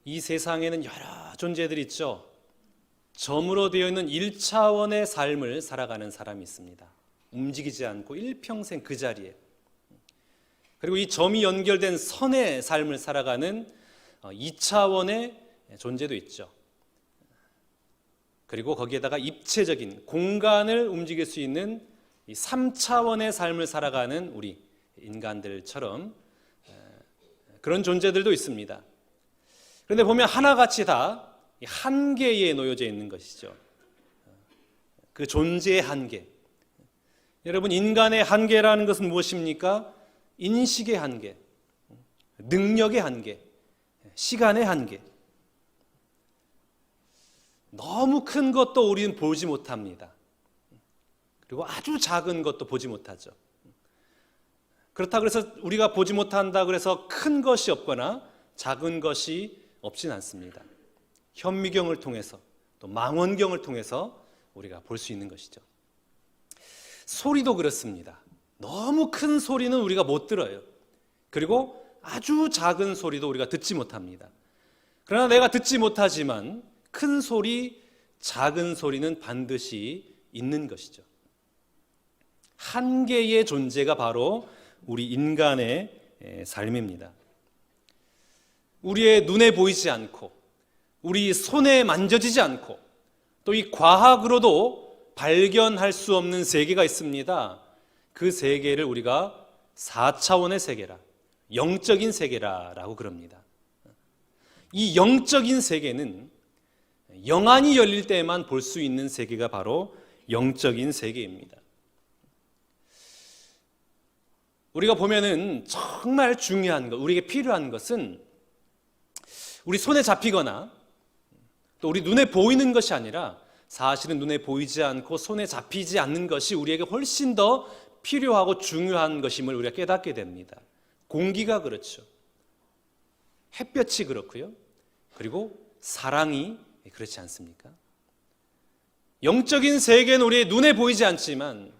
이 세상에는 여러 존재들이 있죠. 점으로 되어 있는 1차원의 삶을 살아가는 사람이 있습니다. 움직이지 않고 일평생 그 자리에. 그리고 이 점이 연결된 선의 삶을 살아가는 2차원의 존재도 있죠. 그리고 거기에다가 입체적인 공간을 움직일 수 있는 이 3차원의 삶을 살아가는 우리 인간들처럼 그런 존재들도 있습니다. 그런데 보면 하나같이 다 한계에 놓여져 있는 것이죠. 그 존재의 한계. 여러분, 인간의 한계라는 것은 무엇입니까? 인식의 한계, 능력의 한계, 시간의 한계. 너무 큰 것도 우리는 보지 못합니다. 그리고 아주 작은 것도 보지 못하죠. 그렇다고 해서 우리가 보지 못한다 그래서 큰 것이 없거나 작은 것이 없진 않습니다. 현미경을 통해서 또 망원경을 통해서 우리가 볼 수 있는 것이죠. 소리도 그렇습니다. 너무 큰 소리는 우리가 못 들어요. 그리고 아주 작은 소리도 우리가 듣지 못합니다. 그러나 내가 듣지 못하지만 큰 소리, 작은 소리는 반드시 있는 것이죠. 한계의 존재가 바로 우리 인간의 삶입니다. 우리의 눈에 보이지 않고 우리 손에 만져지지 않고 또 이 과학으로도 발견할 수 없는 세계가 있습니다. 그 세계를 우리가 4차원의 세계라, 영적인 세계라고 그럽니다. 이 영적인 세계는 영안이 열릴 때에만 볼 수 있는 세계가 바로 영적인 세계입니다. 우리가 보면은 정말 중요한 것, 우리에게 필요한 것은 우리 손에 잡히거나 또 우리 눈에 보이는 것이 아니라 사실은 눈에 보이지 않고 손에 잡히지 않는 것이 우리에게 훨씬 더 필요하고 중요한 것임을 우리가 깨닫게 됩니다. 공기가 그렇죠. 햇볕이 그렇고요. 그리고 사랑이 그렇지 않습니까? 영적인 세계는 우리의 눈에 보이지 않지만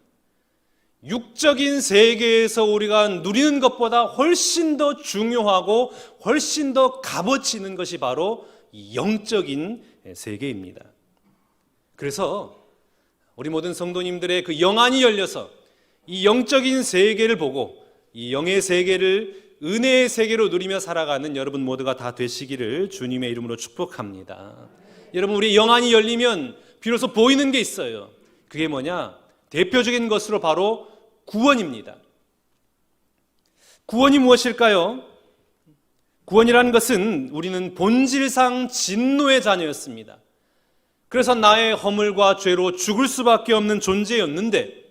육적인 세계에서 우리가 누리는 것보다 훨씬 더 중요하고 훨씬 더 값어치 있는 것이 바로 이 영적인 세계입니다. 그래서 우리 모든 성도님들의 그 영안이 열려서 이 영적인 세계를 보고 이 영의 세계를 은혜의 세계로 누리며 살아가는 여러분 모두가 다 되시기를 주님의 이름으로 축복합니다. 여러분, 우리 영안이 열리면 비로소 보이는 게 있어요. 그게 뭐냐? 대표적인 것으로 바로 구원입니다. 구원이 무엇일까요? 구원이라는 것은 우리는 본질상 진노의 자녀였습니다. 그래서 나의 허물과 죄로 죽을 수밖에 없는 존재였는데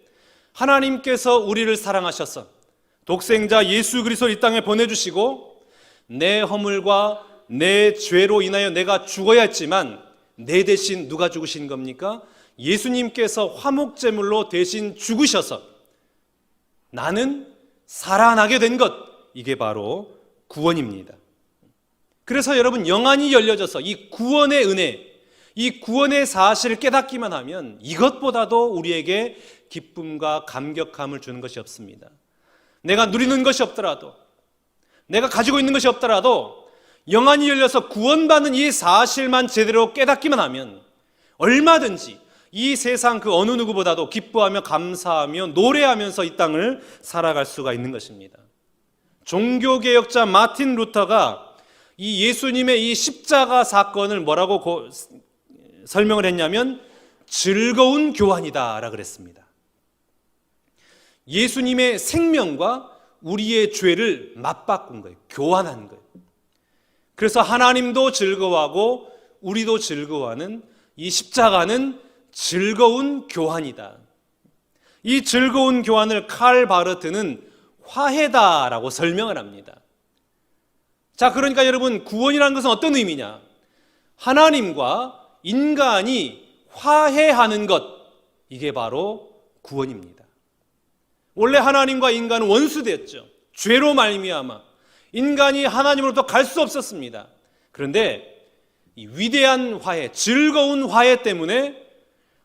하나님께서 우리를 사랑하셔서 독생자 예수 그리스도를 이 땅에 보내주시고 내 허물과 내 죄로 인하여 내가 죽어야 했지만 내 대신 누가 죽으신 겁니까? 예수님께서 화목제물로 대신 죽으셔서 나는 살아나게 된 것, 이게 바로 구원입니다. 그래서 여러분, 영안이 열려져서 이 구원의 은혜, 이 구원의 사실을 깨닫기만 하면 이것보다도 우리에게 기쁨과 감격함을 주는 것이 없습니다. 내가 누리는 것이 없더라도, 내가 가지고 있는 것이 없더라도 영안이 열려서 구원받는 이 사실만 제대로 깨닫기만 하면 얼마든지 이 세상 그 어느 누구보다도 기뻐하며 감사하며 노래하면서 이 땅을 살아갈 수가 있는 것입니다. 종교개혁자 마틴 루터가 이 예수님의 이 십자가 사건을 뭐라고 설명을 했냐면 즐거운 교환이다 라고 그랬습니다. 예수님의 생명과 우리의 죄를 맞바꾼 거예요. 교환한 거예요. 그래서 하나님도 즐거워하고 우리도 즐거워하는 이 십자가는 즐거운 교환이다. 이 즐거운 교환을 칼 바르트는 화해다라고 설명을 합니다. 자, 그러니까 여러분, 구원이라는 것은 어떤 의미냐? 하나님과 인간이 화해하는 것, 이게 바로 구원입니다. 원래 하나님과 인간은 원수되었죠. 죄로 말미암아 인간이 하나님으로부터 갈 수 없었습니다. 그런데 이 위대한 화해, 즐거운 화해 때문에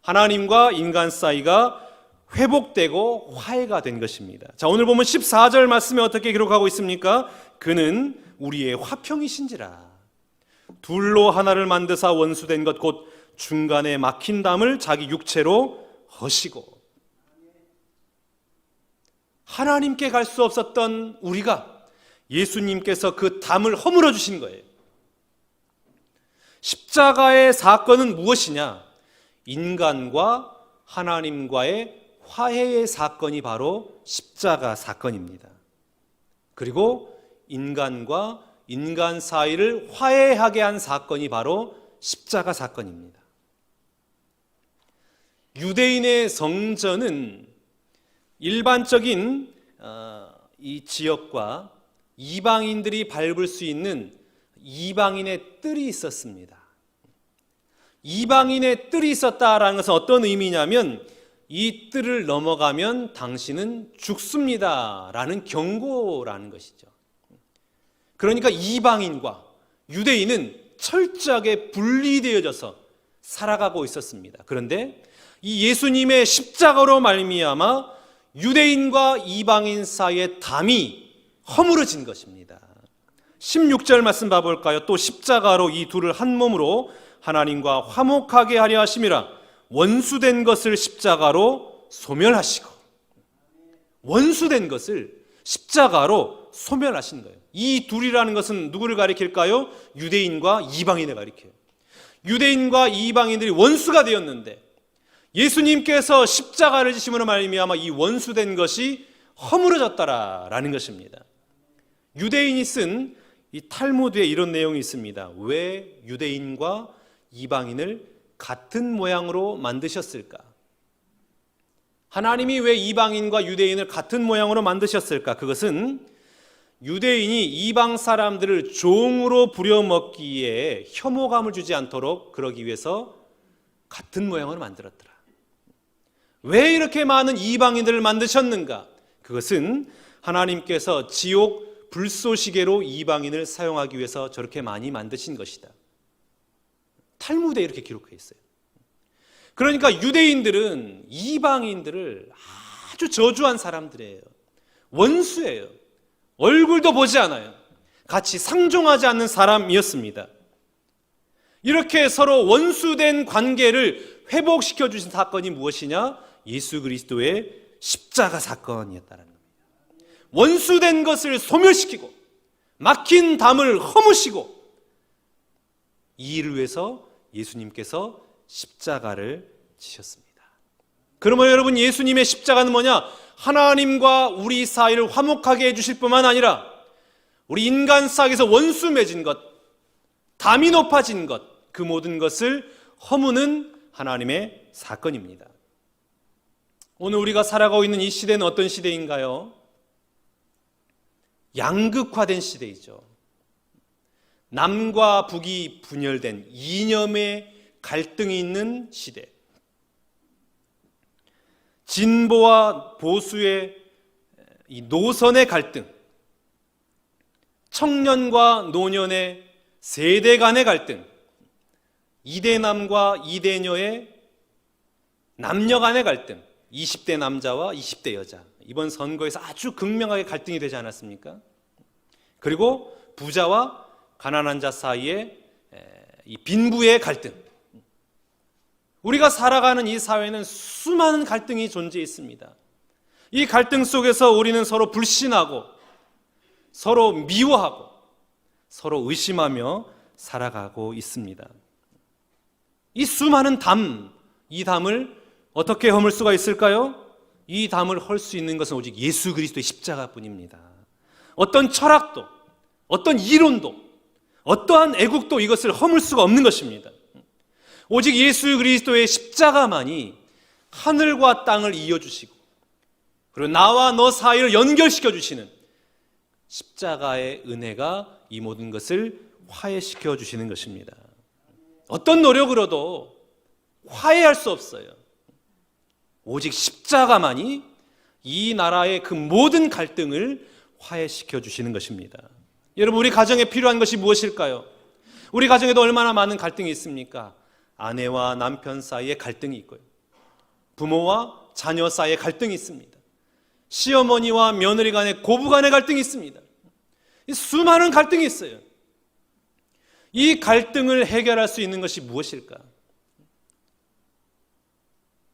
하나님과 인간 사이가 회복되고 화해가 된 것입니다. 자, 오늘 보면 14절 말씀에 어떻게 기록하고 있습니까? 그는 우리의 화평이신지라. 둘로 하나를 만드사 원수된 것 곧 중간에 막힌 담을 자기 육체로 허시고. 하나님께 갈 수 없었던 우리가 예수님께서 그 담을 허물어 주신 거예요. 십자가의 사건은 무엇이냐? 인간과 하나님과의 화해의 사건이 바로 십자가 사건입니다. 그리고 인간과 인간 사이를 화해하게 한 사건이 바로 십자가 사건입니다. 유대인의 성전은 일반적인 이 지역과 이방인들이 밟을 수 있는 이방인의 뜰이 있었습니다. 이방인의 뜰이 있었다라는 것은 어떤 의미냐면 이 뜰을 넘어가면 당신은 죽습니다 라는 경고라는 것이죠. 그러니까 이방인과 유대인은 철저하게 분리되어져서 살아가고 있었습니다. 그런데 이 예수님의 십자가로 말미암아 유대인과 이방인 사이의 담이 허물어진 것입니다. 16절 말씀 봐볼까요? 또 십자가로 이 둘을 한 몸으로 하나님과 화목하게 하려 하심이라. 원수된 것을 십자가로 소멸하시고. 원수된 것을 십자가로 소멸하신 거예요. 이 둘이라는 것은 누구를 가리킬까요? 유대인과 이방인을 가리켜요. 유대인과 이방인들이 원수가 되었는데 예수님께서 십자가를 지심으로 말미암아 이 원수된 것이 허물어졌다라는 것입니다. 유대인이 쓴 이 탈무드에 이런 내용이 있습니다. 왜 유대인과 이방인을 같은 모양으로 만드셨을까? 하나님이 왜 이방인과 유대인을 같은 모양으로 만드셨을까? 그것은 유대인이 이방 사람들을 종으로 부려먹기에 혐오감을 주지 않도록 그러기 위해서 같은 모양으로 만들었더라. 왜 이렇게 많은 이방인들을 만드셨는가? 그것은 하나님께서 지옥 불쏘시개로 이방인을 사용하기 위해서 저렇게 많이 만드신 것이다. 탈무드에 이렇게 기록해 있어요. 그러니까 유대인들은 이방인들을 아주 저주한 사람들이에요. 원수예요. 얼굴도 보지 않아요. 같이 상종하지 않는 사람이었습니다. 이렇게 서로 원수된 관계를 회복시켜 주신 사건이 무엇이냐? 예수 그리스도의 십자가 사건이었다는 겁니다. 원수된 것을 소멸시키고 막힌 담을 허무시고 이 일을 위해서 예수님께서 십자가를 지셨습니다. 그러면 여러분, 예수님의 십자가는 뭐냐? 하나님과 우리 사이를 화목하게 해주실 뿐만 아니라 우리 인간 사이에서 원수 맺은 것, 담이 높아진 것, 그 모든 것을 허무는 하나님의 사건입니다. 오늘 우리가 살아가고 있는 이 시대는 어떤 시대인가요? 양극화된 시대이죠. 남과 북이 분열된 이념의 갈등이 있는 시대. 진보와 보수의 이 노선의 갈등, 청년과 노년의 세대 간의 갈등, 이대남과 이대녀의 남녀 간의 갈등, 20대 남자와 20대 여자, 이번 선거에서 아주 극명하게 갈등이 되지 않았습니까? 그리고 부자와 가난한 자 사이의 이 빈부의 갈등. 우리가 살아가는 이 사회는 수많은 갈등이 존재해 있습니다. 이 갈등 속에서 우리는 서로 불신하고 서로 미워하고 서로 의심하며 살아가고 있습니다. 이 수많은 담, 이 담을 어떻게 허물 수가 있을까요? 이 담을 헐 수 있는 것은 오직 예수 그리스도의 십자가뿐입니다. 어떤 철학도, 어떤 이론도, 어떠한 애국도 이것을 허물 수가 없는 것입니다. 오직 예수 그리스도의 십자가만이 하늘과 땅을 이어주시고 그리고 나와 너 사이를 연결시켜 주시는 십자가의 은혜가 이 모든 것을 화해시켜 주시는 것입니다. 어떤 노력으로도 화해할 수 없어요. 오직 십자가만이 이 나라의 그 모든 갈등을 화해시켜 주시는 것입니다. 여러분, 우리 가정에 필요한 것이 무엇일까요? 우리 가정에도 얼마나 많은 갈등이 있습니까? 아내와 남편 사이에 갈등이 있고요. 부모와 자녀 사이에 갈등이 있습니다. 시어머니와 며느리 간의 고부 간의 갈등이 있습니다. 수많은 갈등이 있어요. 이 갈등을 해결할 수 있는 것이 무엇일까?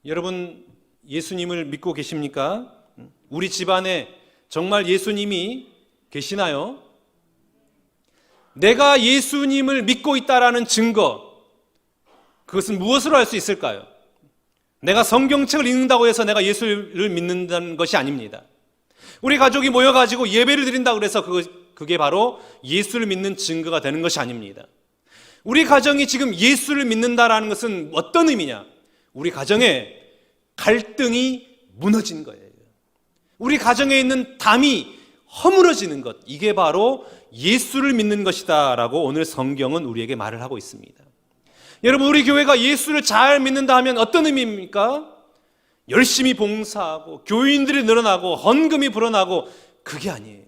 여러분, 예수님을 믿고 계십니까? 우리 집안에 정말 예수님이 계시나요? 내가 예수님을 믿고 있다라는 증거, 그것은 무엇으로 알 수 있을까요? 내가 성경책을 읽는다고 해서 내가 예수를 믿는다는 것이 아닙니다. 우리 가족이 모여가지고 예배를 드린다고 해서 그게 바로 예수를 믿는 증거가 되는 것이 아닙니다. 우리 가정이 지금 예수를 믿는다라는 것은 어떤 의미냐? 우리 가정에 갈등이 무너진 거예요. 우리 가정에 있는 담이 허물어지는 것, 이게 바로 예수를 믿는 것이다 라고 오늘 성경은 우리에게 말을 하고 있습니다. 여러분, 우리 교회가 예수를 잘 믿는다 하면 어떤 의미입니까? 열심히 봉사하고 교인들이 늘어나고 헌금이 불어나고, 그게 아니에요.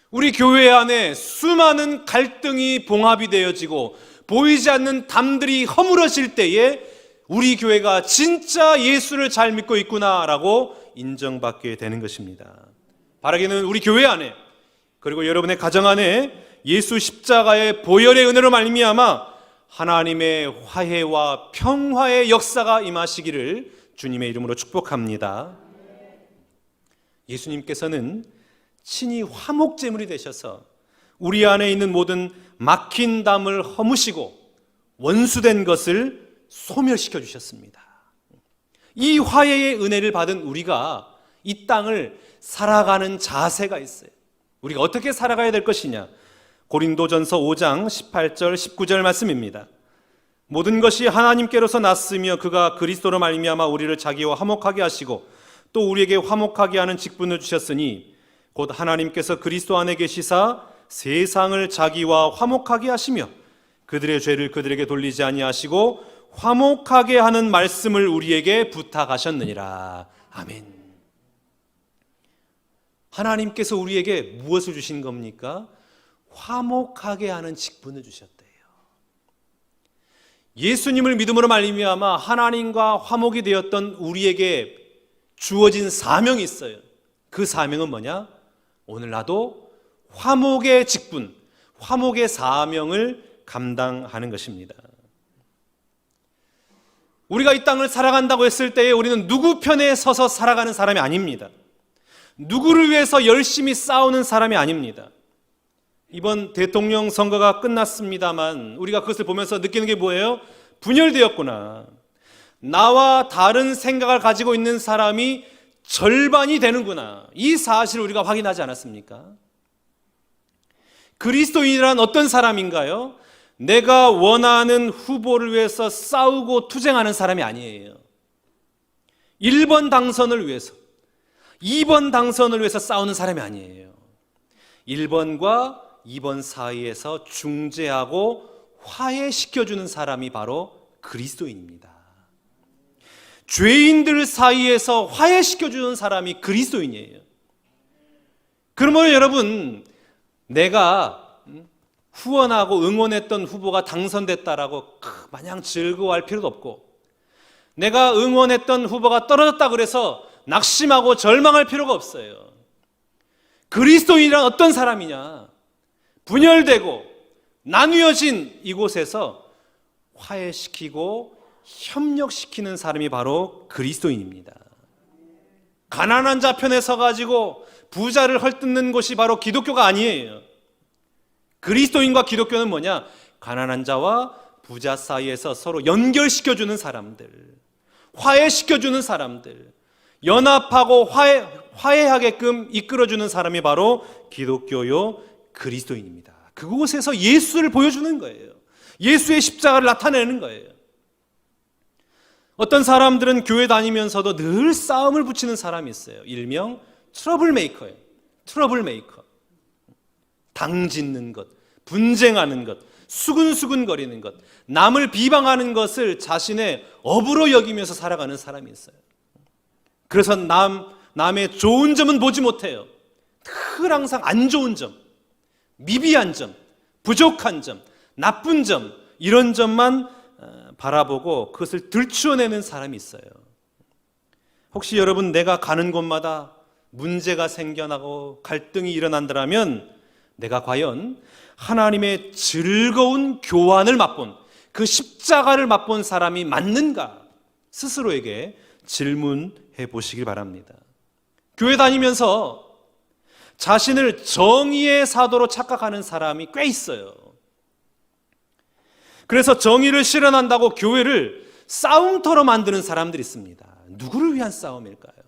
우리 교회 안에 수많은 갈등이 봉합이 되어지고 보이지 않는 담들이 허물어질 때에 우리 교회가 진짜 예수를 잘 믿고 있구나라고 인정받게 되는 것입니다. 바라기는 우리 교회 안에, 그리고 여러분의 가정 안에 예수 십자가의 보혈의 은혜로 말미암아 하나님의 화해와 평화의 역사가 임하시기를 주님의 이름으로 축복합니다. 예수님께서는 친히 화목제물이 되셔서 우리 안에 있는 모든 막힌 담을 허무시고 원수된 것을 소멸시켜 주셨습니다. 이 화해의 은혜를 받은 우리가 이 땅을 살아가는 자세가 있어요. 우리가 어떻게 살아가야 될 것이냐? 고린도전서 5장 18절 19절 말씀입니다. 모든 것이 하나님께로서 났으며 그가 그리스도로 말미암아 우리를 자기와 화목하게 하시고 또 우리에게 화목하게 하는 직분을 주셨으니 곧 하나님께서 그리스도 안에 계시사 세상을 자기와 화목하게 하시며 그들의 죄를 그들에게 돌리지 아니하시고 화목하게 하는 말씀을 우리에게 부탁하셨느니라. 아멘. 하나님께서 우리에게 무엇을 주신 겁니까? 화목하게 하는 직분을 주셨대요. 예수님을 믿음으로 말미암아 하나님과 화목이 되었던 우리에게 주어진 사명이 있어요. 그 사명은 뭐냐? 오늘 나도 화목의 직분, 화목의 사명을 감당하는 것입니다. 우리가 이 땅을 살아간다고 했을 때에 우리는 누구 편에 서서 살아가는 사람이 아닙니다. 누구를 위해서 열심히 싸우는 사람이 아닙니다. 이번 대통령 선거가 끝났습니다만 우리가 그것을 보면서 느끼는 게 뭐예요? 분열되었구나. 나와 다른 생각을 가지고 있는 사람이 절반이 되는구나. 이 사실을 우리가 확인하지 않았습니까? 그리스도인이란 어떤 사람인가요? 내가 원하는 후보를 위해서 싸우고 투쟁하는 사람이 아니에요. 1번 당선을 위해서, 2번 당선을 위해서 싸우는 사람이 아니에요. 1번과 2번 사이에서 중재하고 화해시켜주는 사람이 바로 그리스도인입니다. 죄인들 사이에서 화해시켜주는 사람이 그리스도인이에요. 그러면 여러분, 내가 후원하고 응원했던 후보가 당선됐다라고 마냥 즐거워할 필요도 없고, 내가 응원했던 후보가 떨어졌다고 그래서 낙심하고 절망할 필요가 없어요. 그리스도인이란 어떤 사람이냐? 분열되고 나뉘어진 이곳에서 화해시키고 협력시키는 사람이 바로 그리스도인입니다. 가난한 자 편에 서가지고 부자를 헐뜯는 것이 바로 기독교가 아니에요. 그리스도인과 기독교는 뭐냐? 가난한 자와 부자 사이에서 서로 연결시켜주는 사람들, 화해시켜주는 사람들, 연합하고 화해하게끔 이끌어주는 사람이 바로 기독교요 그리스도인입니다. 그곳에서 예수를 보여주는 거예요. 예수의 십자가를 나타내는 거예요. 어떤 사람들은 교회 다니면서도 늘 싸움을 붙이는 사람이 있어요. 일명 트러블 메이커예요. 트러블 메이커. 당짓는 것, 분쟁하는 것, 수근수근거리는 것, 남을 비방하는 것을 자신의 업으로 여기면서 살아가는 사람이 있어요. 그래서 남의 좋은 점은 보지 못해요. 늘 항상 안 좋은 점, 미비한 점, 부족한 점, 나쁜 점, 이런 점만 바라보고 그것을 들추어내는 사람이 있어요. 혹시 여러분, 내가 가는 곳마다 문제가 생겨나고 갈등이 일어난다면 내가 과연 하나님의 즐거운 교환을 맛본, 그 십자가를 맛본 사람이 맞는가? 스스로에게 질문해 보시길 바랍니다. 교회 다니면서 자신을 정의의 사도로 착각하는 사람이 꽤 있어요. 그래서 정의를 실현한다고 교회를 싸움터로 만드는 사람들이 있습니다. 누구를 위한 싸움일까요?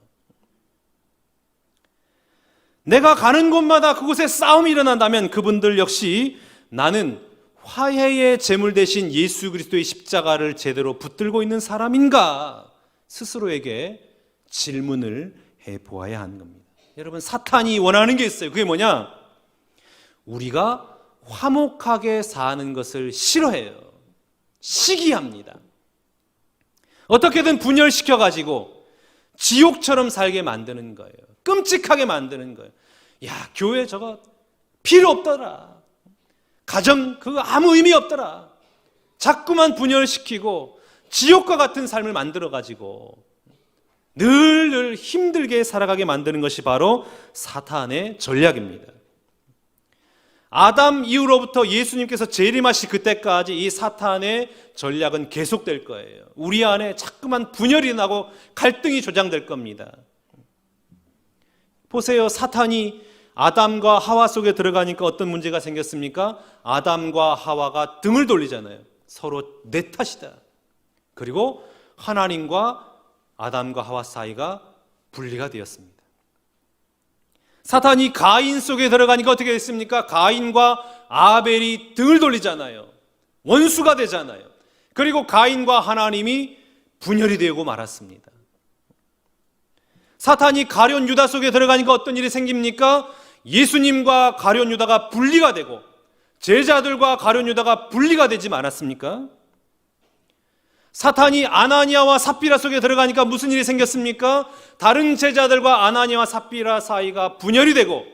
내가 가는 곳마다 그곳에 싸움이 일어난다면 그분들 역시 나는 화해의 제물 대신 예수 그리스도의 십자가를 제대로 붙들고 있는 사람인가? 스스로에게 질문을 해보아야 하는 겁니다. 여러분, 사탄이 원하는 게 있어요. 그게 뭐냐? 우리가 화목하게 사는 것을 싫어해요. 시기합니다. 어떻게든 분열시켜가지고 지옥처럼 살게 만드는 거예요. 끔찍하게 만드는 거예요. 야, 교회 저거 필요 없더라. 가정 그거 아무 의미 없더라. 자꾸만 분열시키고 지옥과 같은 삶을 만들어가지고 늘 힘들게 살아가게 만드는 것이 바로 사탄의 전략입니다. 아담 이후로부터 예수님께서 재림하실 그때까지 이 사탄의 전략은 계속될 거예요. 우리 안에 자꾸만 분열이 나고 갈등이 조장될 겁니다. 보세요. 사탄이 아담과 하와 속에 들어가니까 어떤 문제가 생겼습니까? 아담과 하와가 등을 돌리잖아요. 서로 내 탓이다. 그리고 하나님과 아담과 하와 사이가 분리가 되었습니다. 사탄이 가인 속에 들어가니까 어떻게 됐습니까? 가인과 아벨이 등을 돌리잖아요. 원수가 되잖아요. 그리고 가인과 하나님이 분열이 되고 말았습니다. 사탄이 가룟 유다 속에 들어가니까 어떤 일이 생깁니까? 예수님과 가룟 유다가 분리가 되고 제자들과 가룟 유다가 분리가 되지 않았습니까? 사탄이 아나니아와 삽비라 속에 들어가니까 무슨 일이 생겼습니까? 다른 제자들과 아나니아와 삽비라 사이가 분열이 되고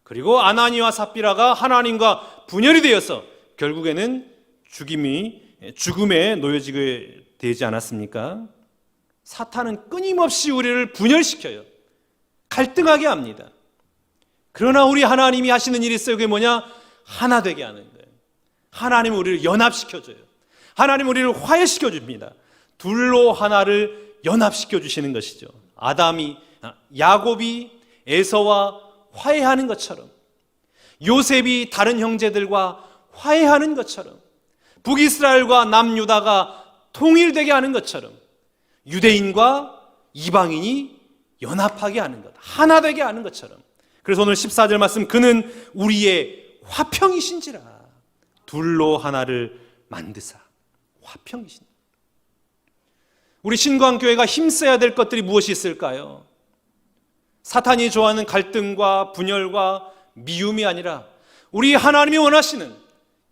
그리고 아나니아와 삽비라가 하나님과 분열이 되어서 결국에는 죽음에 놓여지게 되지 않았습니까? 사탄은 끊임없이 우리를 분열시켜요. 갈등하게 합니다. 그러나 우리 하나님이 하시는 일이 있어요. 그게 뭐냐? 하나 되게 하는 거예요. 하나님은 우리를 연합시켜줘요. 하나님은 우리를 화해시켜 줍니다. 둘로 하나를 연합시켜 주시는 것이죠. 야곱이 에서와 화해하는 것처럼, 요셉이 다른 형제들과 화해하는 것처럼, 북이스라엘과 남유다가 통일되게 하는 것처럼 유대인과 이방인이 연합하게 하는 것, 하나 되게 하는 것처럼. 그래서 오늘 14절 말씀, 그는 우리의 화평이신지라. 둘로 하나를 만드사. 화평이신. 우리 신광교회가 힘써야 될 것들이 무엇이 있을까요? 사탄이 좋아하는 갈등과 분열과 미움이 아니라 우리 하나님이 원하시는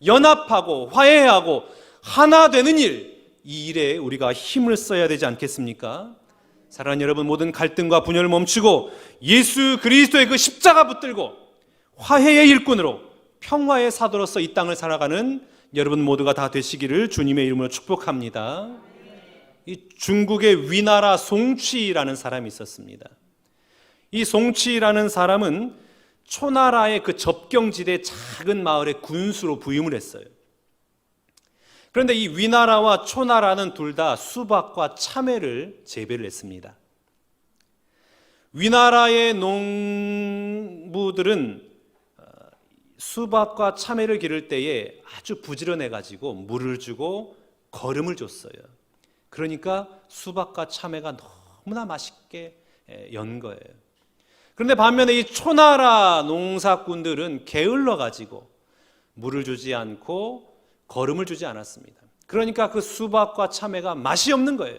연합하고 화해하고 하나 되는 일, 이 일에 우리가 힘을 써야 되지 않겠습니까? 사랑하는 여러분, 모든 갈등과 분열을 멈추고 예수 그리스도의 그 십자가 붙들고 화해의 일꾼으로 평화의 사도로서 이 땅을 살아가는 여러분 모두가 다 되시기를 주님의 이름으로 축복합니다. 이 중국의 위나라 송취라는 사람이 있었습니다. 이 송취라는 사람은 초나라의 그 접경지대 작은 마을의 군수로 부임을 했어요. 그런데 이 위나라와 초나라는 둘 다 수박과 참외를 재배를 했습니다. 위나라의 농부들은 수박과 참외를 기를 때에 아주 부지런해가지고 물을 주고 거름을 줬어요. 그러니까 수박과 참외가 너무나 맛있게 연 거예요. 그런데 반면에 이 초나라 농사꾼들은 게을러가지고 물을 주지 않고 거름을 주지 않았습니다. 그러니까 그 수박과 참외가 맛이 없는 거예요.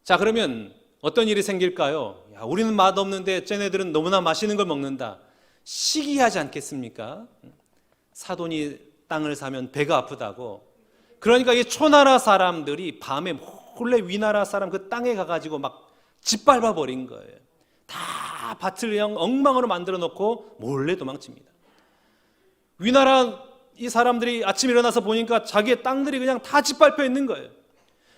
자, 그러면 어떤 일이 생길까요? 야, 우리는 맛없는데 쟤네들은 너무나 맛있는 걸 먹는다. 시기하지 않겠습니까? 사돈이 땅을 사면 배가 아프다고. 그러니까 이 초나라 사람들이 밤에 몰래 위나라 사람 그 땅에 가가지고 막 짓밟아 버린 거예요. 다 밭을 그냥 엉망으로 만들어 놓고 몰래 도망칩니다. 위나라 이 사람들이 아침에 일어나서 보니까 자기의 땅들이 그냥 다 짓밟혀 있는 거예요.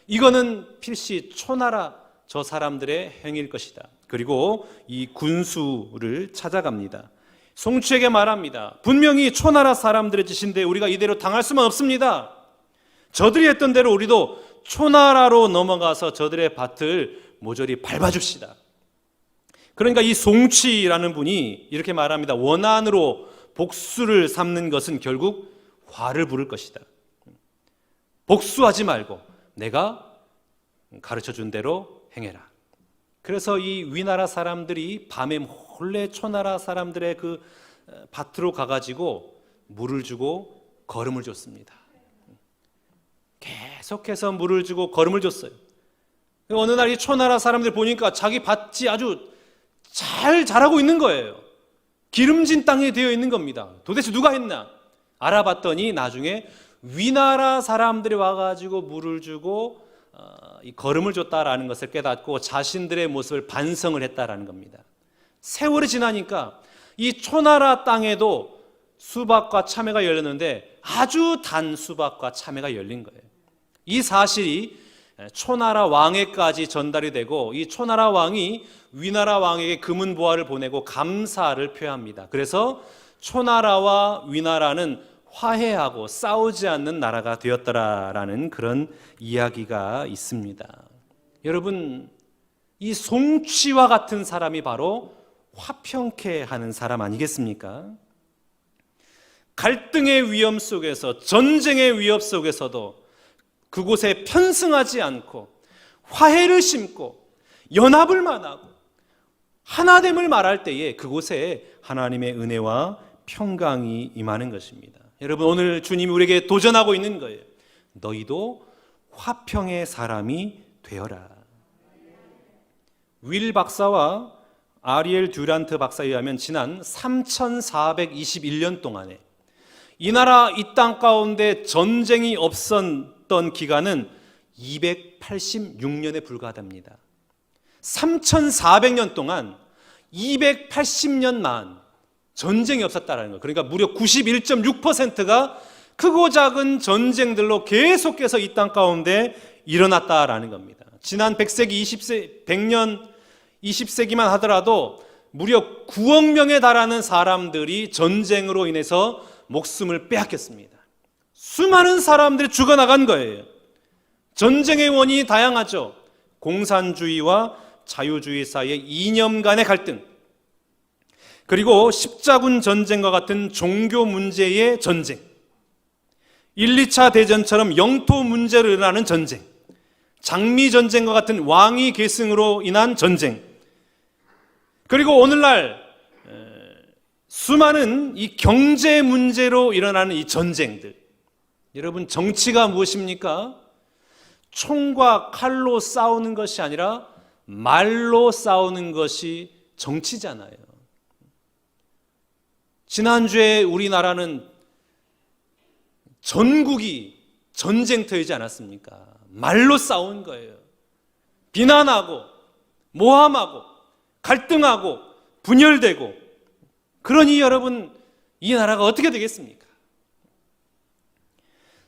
이거는 필시 초나라 저 사람들의 행위일 것이다. 그리고 이 군수를 찾아갑니다. 송취에게 말합니다. 분명히 초나라 사람들의 짓인데 우리가 이대로 당할 수만 없습니다. 저들이 했던 대로 우리도 초나라로 넘어가서 저들의 밭을 모조리 밟아줍시다. 그러니까 이 송취라는 분이 이렇게 말합니다. 원한으로 복수를 삼는 것은 결국 화를 부를 것이다. 복수하지 말고 내가 가르쳐준 대로 행해라. 그래서 이 위나라 사람들이 밤에 몰래 초나라 사람들의 그 밭으로 가가지고 물을 주고 거름을 줬습니다. 계속해서 물을 주고 거름을 줬어요. 어느 날 이 초나라 사람들 보니까 자기 밭이 아주 잘 자라고 있는 거예요. 기름진 땅에 되어 있는 겁니다. 도대체 누가 했나? 알아봤더니 나중에 위나라 사람들이 와가지고 물을 주고 이 거름을 줬다라는 것을 깨닫고 자신들의 모습을 반성을 했다라는 겁니다. 세월이 지나니까 이 초나라 땅에도 수박과 참외가 열렸는데 아주 단 수박과 참외가 열린 거예요. 이 사실이 초나라 왕에까지 전달이 되고 이 초나라 왕이 위나라 왕에게 금은 보화를 보내고 감사를 표합니다. 그래서 초나라와 위나라는 화해하고 싸우지 않는 나라가 되었더라라는 그런 이야기가 있습니다. 여러분, 이 송취와 같은 사람이 바로 화평케 하는 사람 아니겠습니까? 갈등의 위험 속에서, 전쟁의 위협 속에서도 그곳에 편승하지 않고 화해를 심고 연합을 말하고 하나됨을 말할 때에 그곳에 하나님의 은혜와 평강이 임하는 것입니다. 여러분, 오늘 주님이 우리에게 도전하고 있는 거예요. 너희도 화평의 사람이 되어라. 윌 박사와 아리엘 듀란트 박사에 의하면 지난 3421년 동안에 이 나라 이 땅 가운데 전쟁이 없었던 기간은 286년에 불과합니다. 3400년 동안 280년만 전쟁이 없었다는 거예요. 그러니까 무려 91.6%가 크고 작은 전쟁들로 계속해서 이 땅 가운데 일어났다라는 겁니다. 지난 100년 20세기만 하더라도 무려 9억 명에 달하는 사람들이 전쟁으로 인해서 목숨을 빼앗겼습니다. 수많은 사람들이 죽어나간 거예요. 전쟁의 원인이 다양하죠. 공산주의와 자유주의 사이의 이념 간의 갈등, 그리고 십자군 전쟁과 같은 종교 문제의 전쟁, 1, 2차 대전처럼 영토 문제로 일어나는 전쟁, 장미전쟁과 같은 왕위 계승으로 인한 전쟁, 그리고 오늘날 수많은 이 경제 문제로 일어나는 이 전쟁들. 여러분, 정치가 무엇입니까? 총과 칼로 싸우는 것이 아니라 말로 싸우는 것이 정치잖아요. 지난주에 우리나라는 전국이 전쟁터이지 않았습니까? 말로 싸운 거예요. 비난하고 모함하고 갈등하고 분열되고, 그러니 여러분, 이 나라가 어떻게 되겠습니까?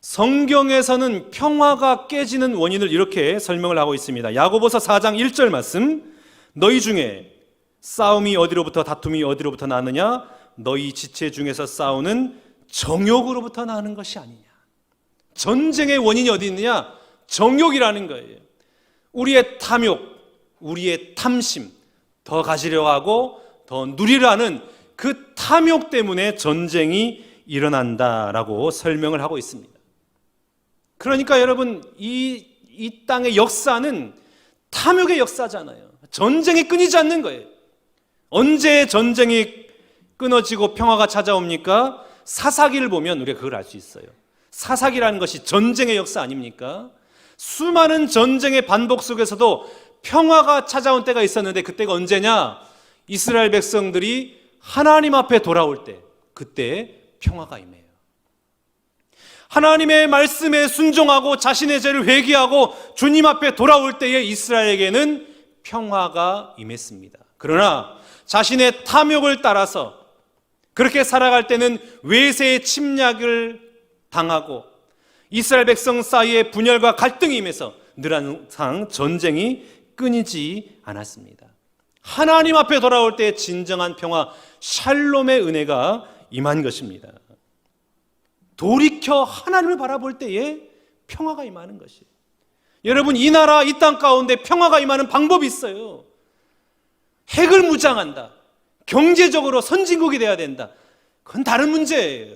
성경에서는 평화가 깨지는 원인을 이렇게 설명을 하고 있습니다. 야고보서 4장 1절 말씀, 너희 중에 싸움이 어디로부터 다툼이 어디로부터 나느냐? 너희 지체 중에서 싸우는 정욕으로부터 나는 것이 아니냐. 전쟁의 원인이 어디 있느냐? 정욕이라는 거예요. 우리의 탐욕, 우리의 탐심, 더 가지려고 하고 더 누리려는 그 탐욕 때문에 전쟁이 일어난다라고 설명을 하고 있습니다. 그러니까 여러분, 이 땅의 역사는 탐욕의 역사잖아요. 전쟁이 끊이지 않는 거예요. 언제 전쟁이 끊어지고 평화가 찾아옵니까? 사사기를 보면 우리가 그걸 알 수 있어요. 사사기라는 것이 전쟁의 역사 아닙니까? 수많은 전쟁의 반복 속에서도 평화가 찾아온 때가 있었는데, 그때가 언제냐? 이스라엘 백성들이 하나님 앞에 돌아올 때, 그때 평화가 임해요. 하나님의 말씀에 순종하고 자신의 죄를 회개하고 주님 앞에 돌아올 때에 이스라엘에게는 평화가 임했습니다. 그러나 자신의 탐욕을 따라서 그렇게 살아갈 때는 외세의 침략을 당하고 이스라엘 백성 사이에 분열과 갈등이 임해서 늘 항상 전쟁이 끊이지 않았습니다. 하나님 앞에 돌아올 때 진정한 평화, 샬롬의 은혜가 임한 것입니다. 돌이켜 하나님을 바라볼 때에 평화가 임하는 것이에요. 여러분, 이 나라, 이 땅 가운데 평화가 임하는 방법이 있어요. 핵을 무장한다, 경제적으로 선진국이 돼야 된다, 그건 다른 문제예요.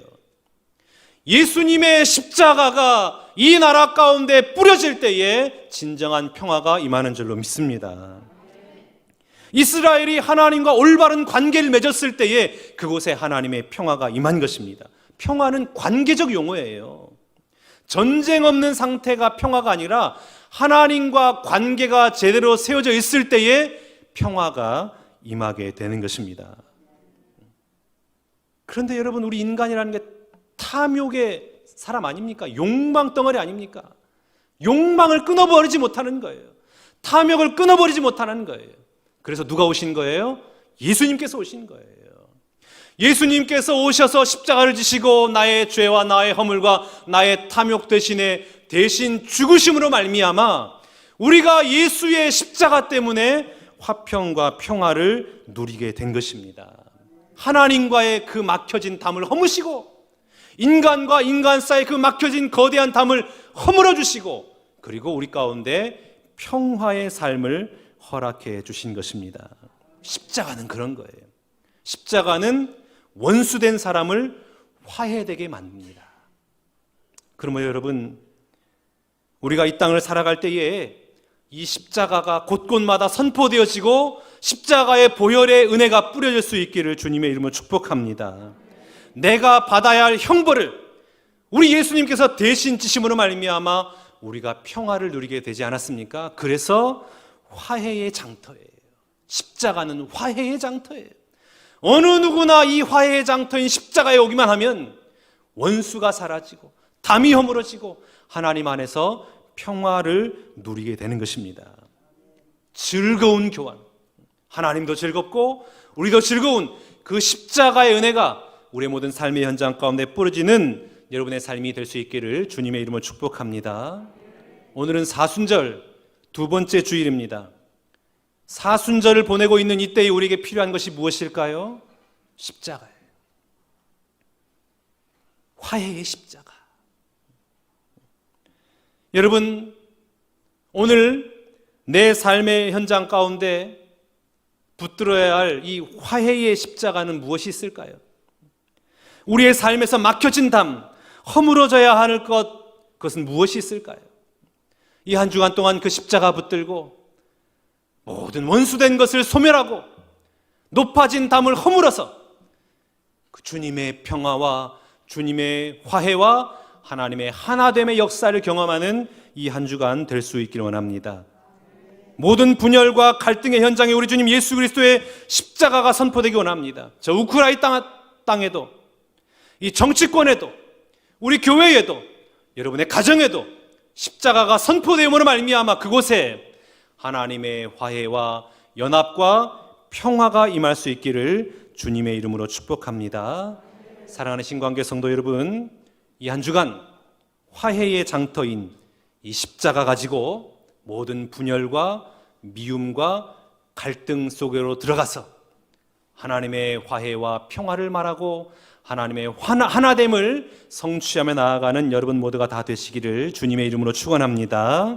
예수님의 십자가가 이 나라 가운데 뿌려질 때에 진정한 평화가 임하는 줄로 믿습니다. 이스라엘이 하나님과 올바른 관계를 맺었을 때에 그곳에 하나님의 평화가 임한 것입니다. 평화는 관계적 용어예요. 전쟁 없는 상태가 평화가 아니라 하나님과 관계가 제대로 세워져 있을 때에 평화가 임하게 되는 것입니다. 그런데 여러분, 우리 인간이라는 게 탐욕의 사람 아닙니까? 욕망 덩어리 아닙니까? 욕망을 끊어버리지 못하는 거예요. 탐욕을 끊어버리지 못하는 거예요. 그래서 누가 오신 거예요? 예수님께서 오신 거예요. 예수님께서 오셔서 십자가를 지시고 나의 죄와 나의 허물과 나의 탐욕 대신 죽으심으로 말미암아 우리가 예수의 십자가 때문에 화평과 평화를 누리게 된 것입니다. 하나님과의 그 막혀진 담을 허무시고 인간과 인간 사이의 그 막혀진 거대한 담을 허물어 주시고 그리고 우리 가운데 평화의 삶을 허락해 주신 것입니다. 십자가는 그런 거예요. 십자가는 원수된 사람을 화해되게 만듭니다. 그러면 여러분, 우리가 이 땅을 살아갈 때에 이 십자가가 곳곳마다 선포되어지고 십자가의 보혈의 은혜가 뿌려질 수 있기를 주님의 이름으로 축복합니다. 내가 받아야 할 형벌을 우리 예수님께서 대신 지심으로 말미암아 우리가 평화를 누리게 되지 않았습니까? 그래서 화해의 장터예요. 십자가는 화해의 장터예요. 어느 누구나 이 화해의 장터인 십자가에 오기만 하면 원수가 사라지고 담이 허물어지고 하나님 안에서 평화를 누리게 되는 것입니다. 즐거운 교환, 하나님도 즐겁고 우리도 즐거운 그 십자가의 은혜가 우리의 모든 삶의 현장 가운데 뿌려지는 여러분의 삶이 될 수 있기를 주님의 이름으로 축복합니다. 오늘은 사순절 두 번째 주일입니다. 사순절을 보내고 있는 이때에 우리에게 필요한 것이 무엇일까요? 십자가예요. 화해의 십자가. 여러분, 오늘 내 삶의 현장 가운데 붙들어야 할 이 화해의 십자가는 무엇이 있을까요? 우리의 삶에서 막혀진 담, 허물어져야 할 그것은 무엇이 있을까요? 이 한 주간 동안 그 십자가 붙들고 모든 원수된 것을 소멸하고 높아진 담을 허물어서 그 주님의 평화와 주님의 화해와 하나님의 하나됨의 역사를 경험하는 이 한 주간 될 수 있기를 원합니다. 모든 분열과 갈등의 현장에 우리 주님 예수 그리스도의 십자가가 선포되기 원합니다. 저 우크라이나 땅에도, 이 정치권에도, 우리 교회에도, 여러분의 가정에도 십자가가 선포됨으로 말미암아 그곳에 하나님의 화해와 연합과 평화가 임할 수 있기를 주님의 이름으로 축복합니다. 사랑하는 신관계 성도 여러분, 이 한 주간 화해의 장터인 이 십자가 가지고 모든 분열과 미움과 갈등 속으로 들어가서 하나님의 화해와 평화를 말하고 하나님의 하나됨을 성취하며 나아가는 여러분 모두가 다 되시기를 주님의 이름으로 축원합니다.